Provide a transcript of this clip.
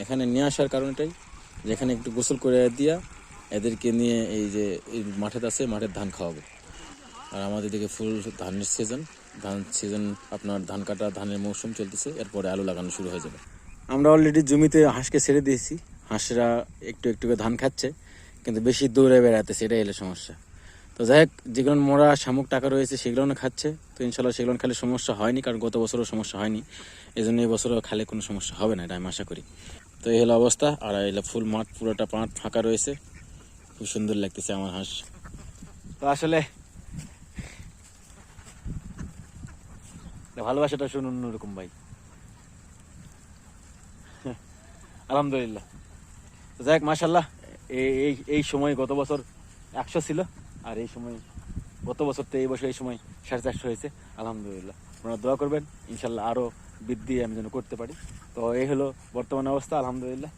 এখানে নিয়ে আসার কারণটাই যেখানে একটু গোসল করে দিয়া এদেরকে নিয়ে এই যে এই মাঠের আছে, মাঠের ধান খাওয়াবো। আর আমাদের দিকে ফুল ধানের সিজন আপনার ধান কাটা, ধানের মৌসুম চলতেছে, এরপরে আলু লাগানো শুরু হয়ে যাবে। আমরা অলরেডি জমিতে হাঁসকে ছেড়ে দিয়েছি, হাঁসরা একটু একটু করে ধান খাচ্ছে, কিন্তু বেশি দৌড়ে বেড়াতেছে, এটাই হলো সমস্যা। তো যাই হোক, যেগুলো মরা শামুক টাকা রয়েছে সেগুলো না খাচ্ছে, তো ইনশাল্লাহ সেগুলো খালে সমস্যা হয়নি, কারণ গত বছরও সমস্যা হয়নি, এই জন্য এই বছরও খালে কোনো সমস্যা হবে না, এটা আমি আশা করি। তো এই হলো অবস্থা। আর এই হলো ফুল মাঠ, পুরোটা মাঠ ফাঁকা রয়েছে, খুব সুন্দর লাগতেছে আমার হাঁস। তো আসলে ভালোবাসাটা শুনুন অন্যরকম ভাই। আলহামদুলিল্লাহ। তো যাই হোক, মাশাল্লাহ, এই এই সময় গত বছর 100 ছিল, আর এই সময় গত বছর তো এই বছর এই সময় 450 হয়েছে। আলহামদুলিল্লাহ, আপনারা দোয়া করবেন ইনশাল্লাহ আরও বৃদ্ধি আমি যেন করতে পারি। তো এই হলো বর্তমান অবস্থা, আলহামদুলিল্লাহ।